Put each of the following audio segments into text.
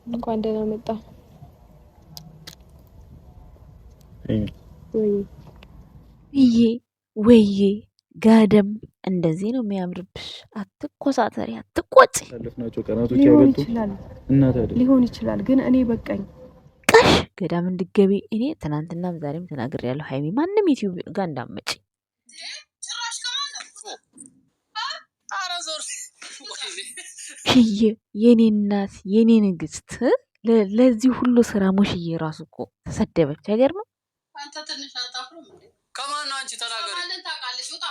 እንኳን ደህና መጣ። ይሄ ወይዬ ጋደም እንደዚህ ነው የሚያምርብሽ። አትኮሳተሪ፣ አትቆጪ። ያለፍናቸው ቀናቶች ያበጡ ሊሆን ይችላል ግን እኔ በቃኝ። ቀሽ ገዳም እንድገቢ እኔ ትናንትናም ዛሬም ተናግሬያለሁ። ሃይሚ ማንም ዩቲዩብ ጋር እንዳመጪ ሽዬ የኔ እናት የኔ ንግስት ለዚህ ሁሉ ስራ ሙሽዬ ራሱ እኮ ተሰደበች። አይገርምም? አንተ ትንሽ አታፍሩም እንዴ? ከማን ነው አንቺ ተናገሪ። ማንን ታውቃለሽ? ውጣ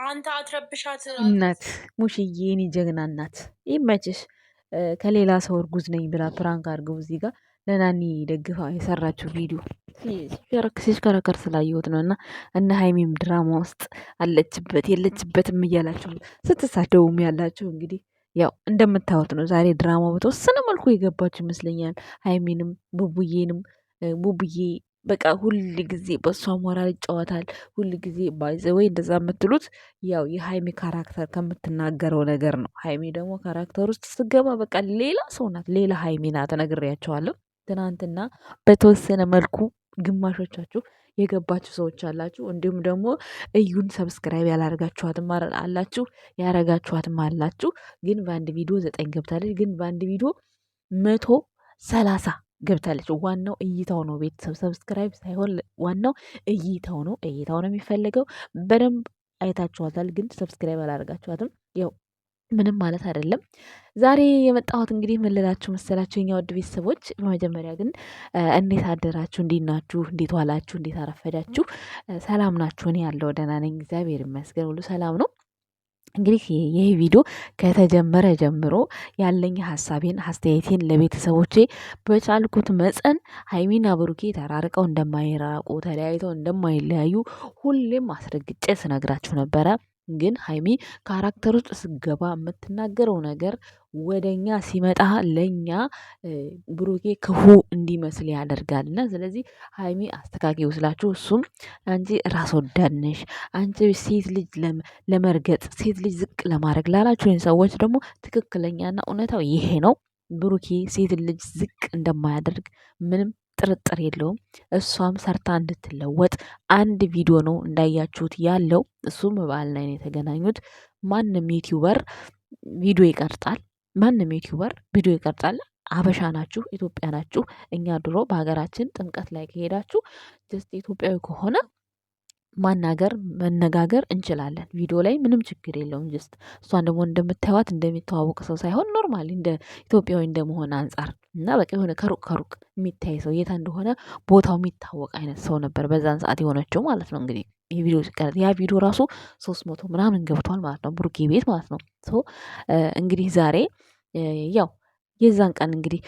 አንተ አትረብሻት። እናት ሙሽዬ የኔ ጀግና እናት ይመችሽ። ከሌላ ሰው እርጉዝ ነኝ ብላ ፕራንክ አድርገው እዚህ ጋር ለናኒ ደግፋ የሰራችው ቪዲዮ ሲሽከረከር ስላየሁት ነው። እና እነ ሀይሚም ድራማ ውስጥ አለችበት የለችበትም እያላችሁ ስትሳደቡም ያላችሁ እንግዲህ ያው እንደምታዩት ነው። ዛሬ ድራማ በተወሰነ መልኩ የገባችሁ ይመስለኛል። ሀይሚንም ቡቡዬ በቃ ሁል ጊዜ በእሷ ሞራል ይጫወታል። ሁል ጊዜ ባይዘወይ እንደዛ የምትሉት ያው የሀይሚ ካራክተር ከምትናገረው ነገር ነው። ሀይሚ ደግሞ ካራክተር ውስጥ ስገባ በቃ ሌላ ሰው ናት፣ ሌላ ሀይሚ ናት። ነግሬያቸዋለሁ ትናንትና በተወሰነ መልኩ ግማሾቻችሁ የገባችሁ ሰዎች አላችሁ። እንዲሁም ደግሞ እዩን ሰብስክራይብ ያላረጋችኋትም አላችሁ፣ ያረጋችኋትም አላችሁ። ግን በአንድ ቪዲዮ 9 ገብታለች። ግን በአንድ ቪዲዮ 130 ገብታለች። ዋናው እይታው ነው። ቤተሰብ ሰብስክራይብ ሳይሆን ዋናው እይታው ነው። እይታው ነው የሚፈልገው። በደንብ አይታችኋታል። ግን ሰብስክራይብ አላረጋችኋትም። ያው ምንም ማለት አይደለም። ዛሬ የመጣሁት እንግዲህ ምን ልላችሁ መሰላችሁ የኛ ውድ ቤተሰቦች፣ በመጀመሪያ ግን እንዴት አደራችሁ? እንዴት ናችሁ? እንዴት ዋላችሁ? እንዴት አረፈዳችሁ? ሰላም ናችሁ? እኔ ያለው ደህና ነኝ፣ እግዚአብሔር ይመስገን፣ ሁሉ ሰላም ነው። እንግዲህ ይህ ቪዲዮ ከተጀመረ ጀምሮ ያለኝ ሀሳቤን አስተያየቴን ለቤተሰቦቼ በቻልኩት መጠን ሀይሚና ብሩኬ ተራርቀው እንደማይራቁ ተለያይተው እንደማይለያዩ ሁሌም አስረግጬ ስነግራችሁ ነበረ። ግን ሀይሚ ካራክተር ውስጥ ስገባ የምትናገረው ነገር ወደኛ ሲመጣ ለኛ ብሩኬ ክፉ እንዲመስል ያደርጋል። እና ስለዚህ ሀይሚ አስተካክዩ ስላችሁ፣ እሱም አንቺ ራስ ወዳድ ነሽ፣ አንቺ ሴት ልጅ ለመርገጥ ሴት ልጅ ዝቅ ለማድረግ ላላችሁኝ ሰዎች ደግሞ ትክክለኛና እውነታው ይሄ ነው። ብሩኬ ሴት ልጅ ዝቅ እንደማያደርግ ምንም ጥርጥር የለውም። እሷም ሰርታ እንድትለወጥ አንድ ቪዲዮ ነው እንዳያችሁት ያለው። እሱም በዓል ላይ ነው የተገናኙት። ማንም ዩቲዩበር ቪዲዮ ይቀርጻል። ማንም ዩቲዩበር ቪዲዮ ይቀርጻል። አበሻ ናችሁ፣ ኢትዮጵያ ናችሁ። እኛ ድሮ በሀገራችን ጥምቀት ላይ ከሄዳችሁ ጀስት ኢትዮጵያዊ ከሆነ ማናገር መነጋገር እንችላለን። ቪዲዮ ላይ ምንም ችግር የለውም። ጀስት እሷን ደግሞ እንደምታዩት እንደሚተዋወቅ ሰው ሳይሆን ኖርማሊ እንደ ኢትዮጵያዊ እንደመሆን አንጻር እና በቃ የሆነ ከሩቅ የሚታይ ሰው የታ እንደሆነ ቦታው የሚታወቅ አይነት ሰው ነበር በዛን ሰዓት የሆነችው ማለት ነው። እንግዲህ የቪዲዮ ሲቀረጥ ያ ቪዲዮ ራሱ 300 ምናምን ገብቷል ማለት ነው፣ ብሩኬ ቤት ማለት ነው። እንግዲህ ዛሬ ያው የዛን ቀን እንግዲህ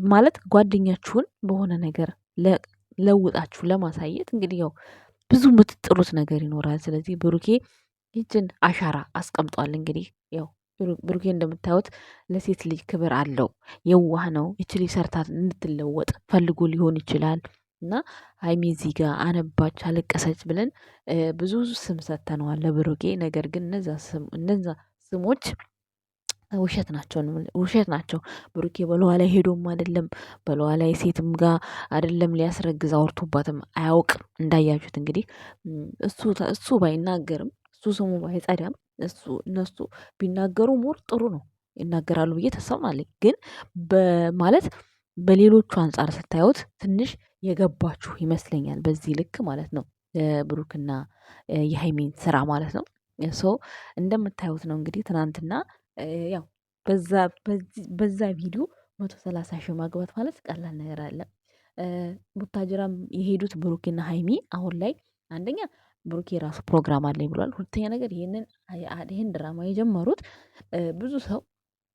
ማለት ጓደኛችሁን በሆነ ነገር ለውጣችሁ ለማሳየት እንግዲህ ያው ብዙ የምትጥሩት ነገር ይኖራል። ስለዚህ ብሩኬ ይችን አሻራ አስቀምጧል። እንግዲህ ያው ብሩኬ እንደምታዩት ለሴት ልጅ ክብር አለው፣ የዋህ ነው። ይች ልጅ ሰርታ እንድትለወጥ ፈልጎ ሊሆን ይችላል። እና ሀይሚ እዚህ ጋር አነባች አለቀሰች ብለን ብዙ ስም ሰጥተነዋል ለብሩኬ። ነገር ግን እነዛ ስሞች ውሸት ናቸው። ብሩኬ በለዋ ላይ ሄዶም አይደለም በለዋ ላይ ሴትም ጋር አይደለም ሊያስረግዝ አውርቶባትም አያውቅም። እንዳያችሁት እንግዲህ እሱ ባይናገርም እሱ ስሙ ባይጸዳም እነሱ ቢናገሩ ሞር ጥሩ ነው፣ ይናገራሉ ብዬ ተስፋ አለኝ። ግን በማለት በሌሎቹ አንጻር ስታዩት ትንሽ የገባችሁ ይመስለኛል በዚህ ልክ ማለት ነው። ብሩክና የሀይሚን ስራ ማለት ነው። እንደምታዩት ነው እንግዲህ ትናንትና ያው በዛ ቪዲዮ 130 ሺህ ማግባት ማለት ቀላል ነገር አለ። ቡታጅራም የሄዱት ብሩኬና ሀይሚ አሁን ላይ አንደኛ ብሩኬ ራሱ ፕሮግራም አለኝ ብሏል። ሁለተኛ ነገር ይህን ድራማ የጀመሩት ብዙ ሰው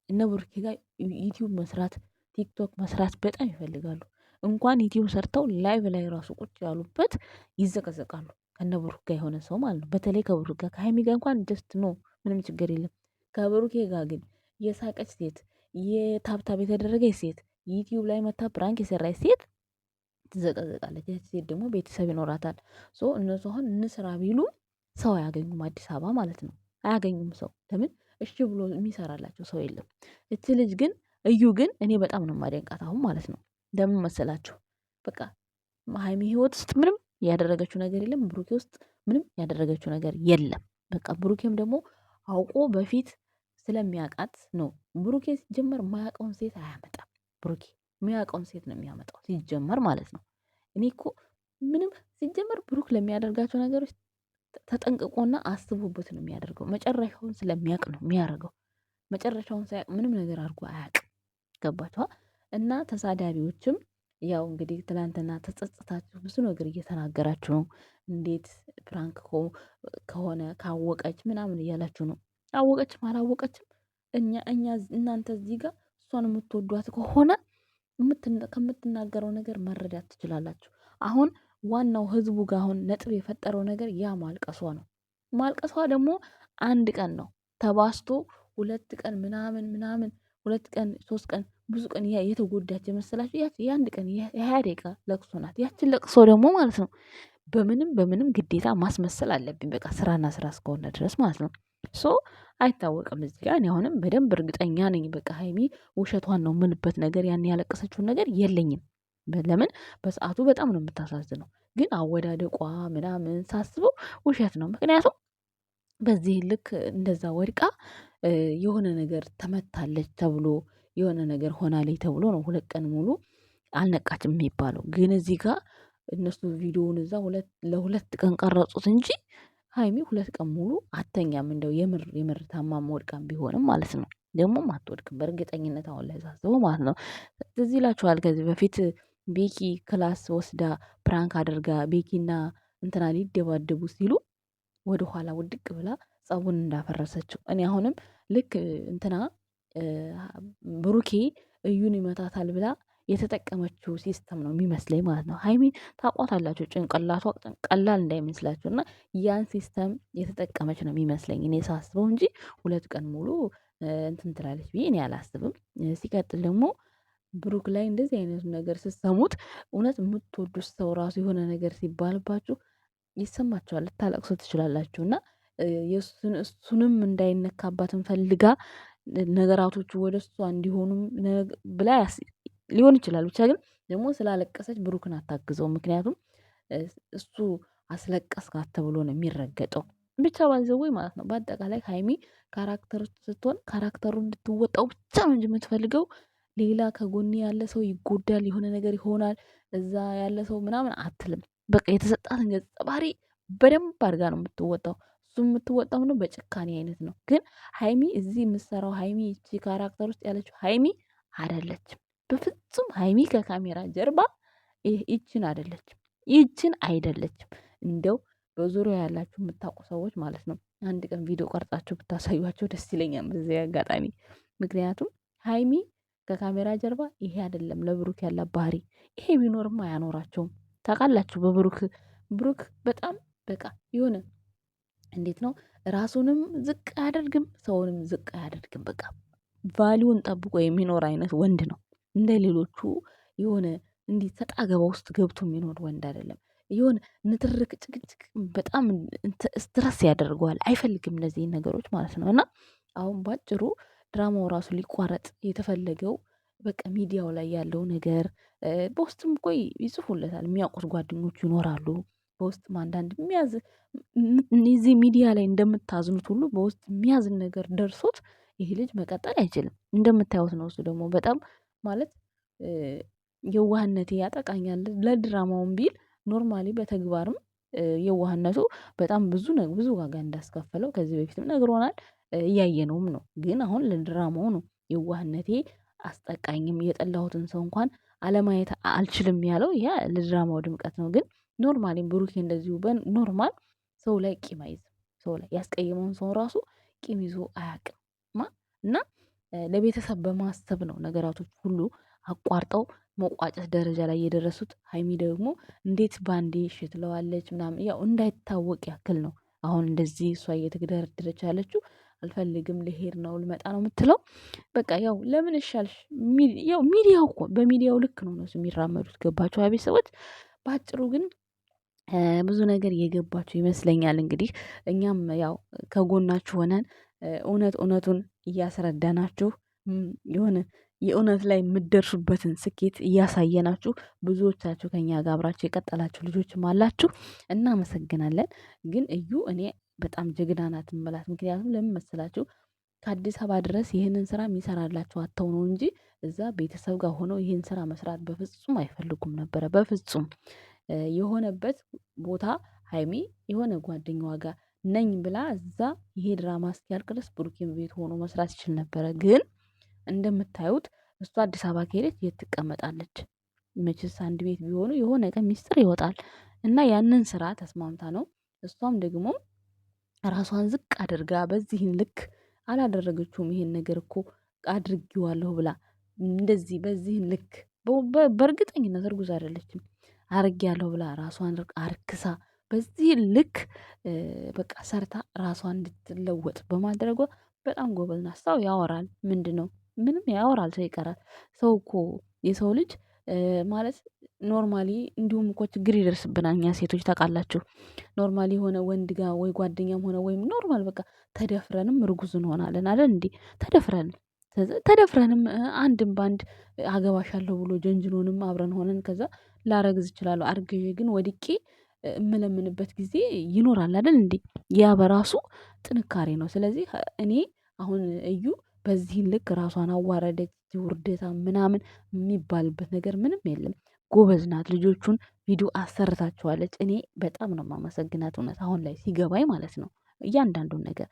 እነ ብሩኬ ጋር ዩቲዩብ መስራት ቲክቶክ መስራት በጣም ይፈልጋሉ። እንኳን ዩቲዩብ ሰርተው ላይቭ ላይ ራሱ ቁጭ ያሉበት ይዘቀዘቃሉ። ከነ ብሩክ ጋር የሆነ ሰው ማለት ነው። በተለይ ከብሩክ ጋር ከሀይሚ ጋር እንኳን ጀስት ኖ ምንም ችግር የለም። ከብሩኬ ጋር ግን የሳቀች ሴት የታብታብ የተደረገች ሴት ዩቲዩብ ላይ መታ ፕራንክ የሰራች ሴት ትዘቀዘቃለች። ያቺ ሴት ደግሞ ቤተሰብ ይኖራታል። እነሱ አሁን እንስራ ቢሉ ሰው አያገኙም፣ አዲስ አበባ ማለት ነው። አያገኙም ሰው። ለምን እሺ ብሎ የሚሰራላቸው ሰው የለም። እች ልጅ ግን እዩ ግን እኔ በጣም ነው የማደንቃት አሁን ማለት ነው። ለምን መሰላችሁ? በቃ ሀይሚ ህይወት ውስጥ ምንም ያደረገችው ነገር የለም። ብሩኬ ውስጥ ምንም ያደረገችው ነገር የለም። በቃ ብሩኬም ደግሞ አውቆ በፊት ስለሚያውቃት ነው። ብሩኬ ሲጀመር የማያውቀውን ሴት አያመጣም። ብሩኬ የሚያውቀውን ሴት ነው የሚያመጣው ሲጀመር ማለት ነው። እኔ እኮ ምንም ሲጀመር ብሩክ ለሚያደርጋቸው ነገሮች ተጠንቅቆና አስቦበት ነው የሚያደርገው። መጨረሻውን ስለሚያውቅ ነው የሚያደርገው። መጨረሻውን ሳያውቅ ምንም ነገር አድርጎ አያውቅም። ገባችኋ? እና ተሳዳቢዎችም ያው እንግዲህ ትናንትና ተጸጽታችሁ ብዙ ነገር እየተናገራችሁ ነው። እንዴት ፕራንክ ከሆነ ካወቀች ምናምን እያላችሁ ነው። አወቀችም አላወቀችም እናንተ እዚህ ጋር እሷን የምትወዷት ከሆነ ከምትናገረው ነገር መረዳት ትችላላችሁ። አሁን ዋናው ህዝቡ ጋር አሁን ነጥብ የፈጠረው ነገር ያ ማልቀሷ ነው። ማልቀሷ ደግሞ አንድ ቀን ነው ተባስቶ 2 ቀን ምናምን 2 ቀን 3 ቀን ብዙ ቀን የተጎዳች የመሰላችሁ የአንድ ቀን የ20 ደቂቃ ለቅሶ ናት። ያችን ለቅሶ ደግሞ ማለት ነው በምንም ግዴታ ማስመሰል አለብኝ። በቃ ስራና ስራ እስከሆነ ድረስ ማለት ነው። ሶ አይታወቅም። እዚህ ጋር እኔ አሁንም በደንብ እርግጠኛ ነኝ። በቃ ሀይሚ ውሸቷን ነው የምልበት ነገር ያን ያለቀሰችውን ነገር የለኝም። ለምን በሰዓቱ በጣም ነው የምታሳዝነው። ግን አወዳደቋ ምናምን ሳስበው ውሸት ነው። ምክንያቱም በዚህ ልክ እንደዛ ወድቃ የሆነ ነገር ተመታለች ተብሎ የሆነ ነገር ሆናለች ተብሎ ነው 2 ቀን ሙሉ አልነቃችም የሚባለው። ግን እዚህ ጋር እነሱ ቪዲዮውን እዛ ለ2 ቀን ቀረጹት እንጂ ሀይሚ 2 ቀን ሙሉ አተኛም። እንደው የምር ታማም ወድቃም ቢሆንም ማለት ነው። ደግሞም አትወድቅም በእርግጠኝነት አሁን ላይ ሳስበው ማለት ነው። ትዝ ይላችኋል ከዚህ በፊት ቤኪ ክላስ ወስዳ ፕራንክ አድርጋ ቤኪና እንትና ሊደባደቡ ሲሉ ወደ ኋላ ውድቅ ብላ ጸቡን እንዳፈረሰችው እኔ አሁንም ልክ እንትና ብሩኬ እዩን ይመታታል ብላ የተጠቀመችው ሲስተም ነው የሚመስለኝ ማለት ነው። ሀይሚ ታቋታላችሁ ጭንቅላቷ ቀላል እንዳይመስላችሁ እና ያን ሲስተም የተጠቀመች ነው የሚመስለኝ እኔ ሳስበው እንጂ 2 ቀን ሙሉ እንትን ትላለች ብዬ እኔ አላስብም። ሲቀጥል ደግሞ ብሩክ ላይ እንደዚህ አይነቱ ነገር ስትሰሙት እውነት የምትወዱት ሰው ራሱ የሆነ ነገር ሲባልባችሁ ይሰማችኋል፣ ልታለቅሱ ትችላላችሁ። እና እሱንም እንዳይነካባትን ፈልጋ ነገራቶቹ ወደ እሷ እንዲሆኑም ብላ ሊሆን ይችላል። ብቻ ግን ደግሞ ስላለቀሰች ብሩክን አታግዘው። ምክንያቱም እሱ አስለቀስካት ተብሎ ነው የሚረገጠው። ብቻ ባንዘወይ ማለት ነው። በአጠቃላይ ሀይሚ ካራክተር ስትሆን ካራክተሩ እንድትወጣው ብቻ ነው እንጂ የምትፈልገው ሌላ ከጎኔ ያለ ሰው ይጎዳል፣ የሆነ ነገር ይሆናል፣ እዛ ያለ ሰው ምናምን አትልም። በቃ የተሰጣትን ገጸ ባህሪ በደንብ አድርጋ ነው የምትወጣው። እሱ የምትወጣው ነው በጭካኔ አይነት ነው። ግን ሀይሚ እዚህ የምትሰራው ሀይሚ ይቺ ካራክተር ውስጥ ያለችው ሀይሚ አይደለችም። በፍጹም ሀይሚ ከካሜራ ጀርባ ይችን አይደለችም፣ ይችን አይደለችም። እንደው በዙሪያ ያላችሁ የምታውቁ ሰዎች ማለት ነው አንድ ቀን ቪዲዮ ቀርጻችሁ ብታሳዩቸው ደስ ይለኛል በዚህ አጋጣሚ። ምክንያቱም ሀይሚ ከካሜራ ጀርባ ይሄ አይደለም ለብሩክ ያለ ባህሪ። ይሄ ቢኖርማ አያኖራቸውም። ታውቃላችሁ ብሩክ በጣም በቃ የሆነ እንዴት ነው ራሱንም ዝቅ አያደርግም፣ ሰውንም ዝቅ አያደርግም። በቃ ቫሊዩን ጠብቆ የሚኖር አይነት ወንድ ነው። እንደ ሌሎቹ የሆነ እንዲህ ሰጣ ገባ ውስጥ ገብቶ የሚኖር ወንድ አይደለም። የሆነ ንትርክ፣ ጭቅጭቅ በጣም ስትረስ ያደርገዋል። አይፈልግም እነዚህን ነገሮች ማለት ነው። እና አሁን ባጭሩ ድራማው ራሱ ሊቋረጥ የተፈለገው በቃ ሚዲያው ላይ ያለው ነገር በውስጥም ቆይ ይጽፉለታል። የሚያውቁት ጓደኞቹ ይኖራሉ። በውስጥም አንዳንድ የሚያዝ እዚህ ሚዲያ ላይ እንደምታዝኑት ሁሉ በውስጥ የሚያዝን ነገር ደርሶት ይሄ ልጅ መቀጠል አይችልም። እንደምታዩት ነው። እሱ ደግሞ በጣም ማለት የዋህነቴ ያጠቃኛል ለድራማውን ቢል ኖርማሊ በተግባርም የዋህነቱ በጣም ብዙ ዋጋ እንዳስከፈለው ከዚህ በፊትም ነግሮናል። እያየነውም ነው። ግን አሁን ለድራማው ነው የዋህነቴ አስጠቃኝም የጠላሁትን ሰው እንኳን አለማየት አልችልም ያለው ያ ለድራማው ድምቀት ነው። ግን ኖርማሊ ብሩኬ እንደዚሁ ኖርማል ሰው ላይ ቂም አይዝም። ሰው ላይ ያስቀየመውን ሰው ራሱ ቂም ይዞ አያውቅም። እና ለቤተሰብ በማሰብ ነው ነገራቶች ሁሉ አቋርጠው መቋጨት ደረጃ ላይ የደረሱት። ሀይሚ ደግሞ እንዴት ባንዴ እሺ ትለዋለች ምናምን ያው እንዳይታወቅ ያክል ነው አሁን እንደዚህ እሷ እየተግደረደረች ያለችው። አልፈልግም ልሄድ ነው ልመጣ ነው የምትለው። በቃ ያው ለምን እሻልሽ ያው ሚዲያው እኮ በሚዲያው ልክ ነው እነሱ የሚራመዱት። ገባቸው አቤት ሰዎች። በአጭሩ ግን ብዙ ነገር የገባቸው ይመስለኛል። እንግዲህ እኛም ያው ከጎናችሁ ሆነን እውነቱን እያስረዳናችሁ የሆነ የእውነት ላይ የምትደርሱበትን ስኬት እያሳየናችሁ ብዙዎቻችሁ ከኛ ጋር አብራችሁ የቀጠላችሁ ልጆችም አላችሁ። እናመሰግናለን። ግን እዩ እኔ በጣም ጀግና ናት እምላት። ምክንያቱም ለምን መሰላችሁ? ከአዲስ አበባ ድረስ ይህንን ስራ የሚሰራላቸው አተው ነው እንጂ እዛ ቤተሰብ ጋር ሆነው ይህን ስራ መስራት በፍጹም አይፈልጉም ነበረ። በፍጹም የሆነበት ቦታ ሀይሚ የሆነ ጓደኛዋ ጋር ነኝ ብላ እዛ ይሄ ድራማ እስኪያልቅ ድረስ ብሩኬን ቤት ሆኖ መስራት ይችል ነበረ። ግን እንደምታዩት እሷ አዲስ አበባ ከሄደች የት ትቀመጣለች? መቼስ አንድ ቤት ቢሆኑ የሆነ ቀን ሚስጥር ይወጣል እና ያንን ስራ ተስማምታ ነው። እሷም ደግሞ ራሷን ዝቅ አድርጋ በዚህን ልክ አላደረገችውም። ይሄን ነገር እኮ አድርጌዋለሁ ብላ እንደዚህ በዚህን ልክ በእርግጠኝነት እርጉዝ አይደለችም። አርጌያለሁ ብላ ራሷን አርክሳ በዚህ ልክ በቃ ሰርታ ራሷን እንድትለወጥ በማድረጓ በጣም ጎበዝ ናት። ሰው ያወራል ምንድነው? ምንም ያወራል ሰው ይቀራል። ሰው እኮ የሰው ልጅ ማለት ኖርማሊ እንዲሁም እኮ ችግር ይደርስብናል እኛ ሴቶች ታውቃላችሁ። ኖርማሊ የሆነ ወንድ ጋር ወይ ጓደኛም ሆነ ወይም ኖርማል በቃ ተደፍረንም እርጉዝ እንሆናለን አይደል እንዴ? ተደፍረንም አንድም በአንድ አገባሻለሁ ብሎ ጀንጅኖንም አብረን ሆነን ከዛ ላረግዝ እችላለሁ አርግዤ ግን ወድቄ እምለምንበት ጊዜ ይኖራል አይደል እንዴ? ያ በራሱ ጥንካሬ ነው። ስለዚህ እኔ አሁን እዩ በዚህን ልክ ራሷን አዋረደች ውርደታ ምናምን የሚባልበት ነገር ምንም የለም። ጎበዝ ናት። ልጆቹን ቪዲዮ አሰርታችኋለች። እኔ በጣም ነው የማመሰግናት እውነት አሁን ላይ ሲገባኝ ማለት ነው። እያንዳንዱን ነገር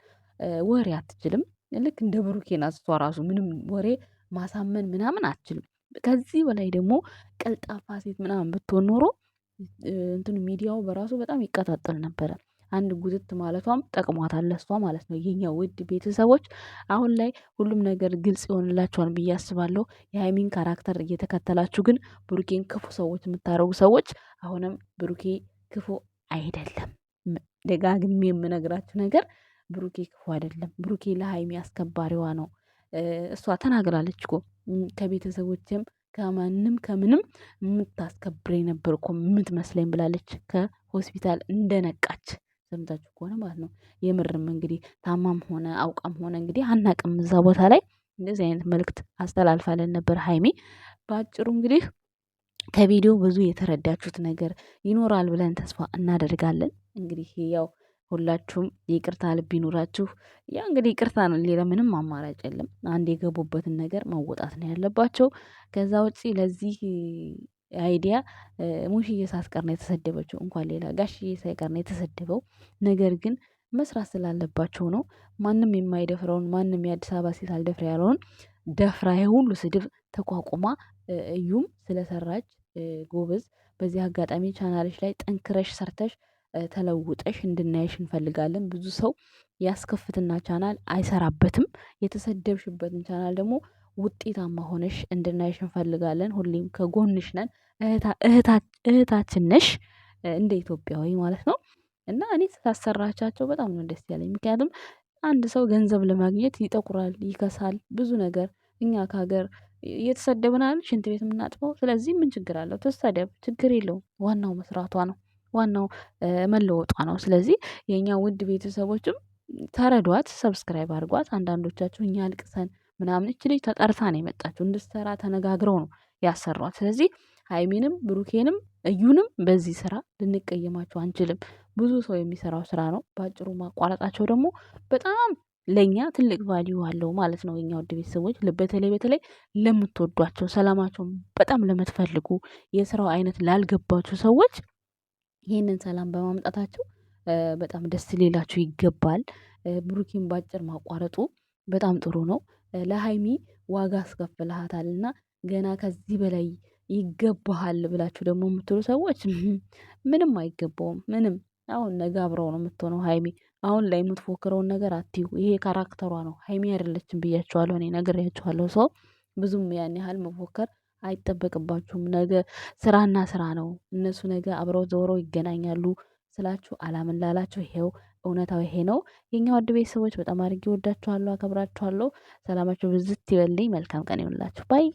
ወሬ አትችልም። ልክ እንደ ብሩኬ ናት እሷ ራሱ ምንም ወሬ ማሳመን ምናምን አትችልም። ከዚህ በላይ ደግሞ ቀልጣፋ ሴት ምናምን ብትሆን ኖሮ እንትኑ ሚዲያው በራሱ በጣም ይቀጣጠል ነበረ። አንድ ጉትት ማለቷም ጠቅሟታል ለሷ ማለት ነው። የኛ ውድ ቤተሰቦች አሁን ላይ ሁሉም ነገር ግልጽ ይሆንላችኋል ብዬ አስባለሁ። የሃይሚን ካራክተር እየተከተላችሁ ግን ብሩኬን ክፉ ሰዎች የምታደርጉ ሰዎች አሁንም ብሩኬ ክፉ አይደለም። ደጋግሜ የምነግራችሁ ነገር ብሩኬ ክፉ አይደለም። ብሩኬ ለሃይሚ አስከባሪዋ ነው። እሷ ተናግራለች እኮ ከቤተሰቦችም ከማንም ከምንም የምታስከብረኝ ነበር እኮ የምትመስለኝ ብላለች። ከሆስፒታል እንደነቃች ሰምታችሁ ከሆነ ማለት ነው። የምርም እንግዲህ ታማም ሆነ አውቃም ሆነ እንግዲህ አናቅም። እዛ ቦታ ላይ እንደዚህ አይነት መልእክት አስተላልፋለን ነበር ሀይሚ። በአጭሩ እንግዲህ ከቪዲዮ ብዙ የተረዳችሁት ነገር ይኖራል ብለን ተስፋ እናደርጋለን። እንግዲህ ያው ሁላችሁም የይቅርታ ልብ ይኑራችሁ። ያ እንግዲህ ይቅርታ ነው፣ ሌላ ምንም አማራጭ የለም። አንድ የገቡበትን ነገር መወጣት ነው ያለባቸው። ከዛ ውጪ ለዚህ አይዲያ ሙሽዬ ሳትቀር ነው የተሰደበችው። እንኳን ሌላ ጋሽዬ ሳይቀር ነው የተሰደበው። ነገር ግን መስራት ስላለባቸው ነው። ማንም የማይደፍረውን ማንም የአዲስ አበባ ሴት አልደፍር ያለውን ደፍራ የሁሉ ስድብ ተቋቁማ እዩም ስለሰራች ጎበዝ። በዚህ አጋጣሚ ቻናልሽ ላይ ጠንክረሽ ሰርተሽ ተለውጠሽ እንድናይሽ እንፈልጋለን። ብዙ ሰው ያስከፍትና ቻናል አይሰራበትም። የተሰደብሽበትን ቻናል ደግሞ ውጤታማ ሆነሽ እንድናይሽ እንፈልጋለን። ሁሌም ከጎንሽ ነን። እህታችን ነሽ እንደ ኢትዮጵያዊ ማለት ነው። እና እኔ ስላሰራቻቸው በጣም ነው ደስ ያለኝ። ምክንያቱም አንድ ሰው ገንዘብ ለማግኘት ይጠቁራል፣ ይከሳል፣ ብዙ ነገር። እኛ ከሀገር እየተሰደብናል ሽንት ቤት የምናጥፈው። ስለዚህ ምን ችግር አለው? ትሰደብ፣ ችግር የለውም። ዋናው መስራቷ ነው። ዋናው መለወጧ ነው። ስለዚህ የእኛ ውድ ቤተሰቦችም ተረዷት፣ ሰብስክራይብ አድርጓት። አንዳንዶቻችሁ እኛ አልቅሰን ምናምን እች ልጅ ተጠርታ ነው የመጣችሁ እንድትሰራ ተነጋግረው ነው ያሰሯት። ስለዚህ ሀይሚንም ብሩኬንም እዩንም በዚህ ስራ ልንቀየማቸው አንችልም። ብዙ ሰው የሚሰራው ስራ ነው። በአጭሩ ማቋረጣቸው ደግሞ በጣም ለእኛ ትልቅ ቫሊዩ አለው ማለት ነው። የኛ ውድ ቤተሰቦች በተለይ ለምትወዷቸው ሰላማቸውን በጣም ለምትፈልጉ የስራው አይነት ላልገባችሁ ሰዎች ይህንን ሰላም በማምጣታቸው በጣም ደስ ሊላችሁ ይገባል። ብሩኬን ባጭር ማቋረጡ በጣም ጥሩ ነው። ለሀይሚ ዋጋ አስከፍልሃታልና ገና ከዚህ በላይ ይገባሃል ብላችሁ ደግሞ የምትሉ ሰዎች ምንም አይገባውም። ምንም አሁን ነገ አብረው ነው የምትሆነው ሀይሚ። አሁን ላይ የምትፎክረውን ነገር አትዩ። ይሄ ካራክተሯ ነው። ሀይሚ አይደለችም ብያቸዋለሁ። እኔ ነግሬያቸዋለሁ። ሰው ብዙም ያን ያህል መፎከር አይጠበቅባችሁም። ነገ ስራና ስራ ነው። እነሱ ነገ አብረው ዘውረው ይገናኛሉ ስላችሁ አላምን ላላችሁ ይሄው እውነታው ይሄ ነው። የኛ ውድ ቤተሰቦች በጣም አድርጌ ወዳችኋለሁ፣ አከብራችኋለሁ። ሰላማችሁ ብዝት ይበልኝ። መልካም ቀን ይሁንላችሁ ባይ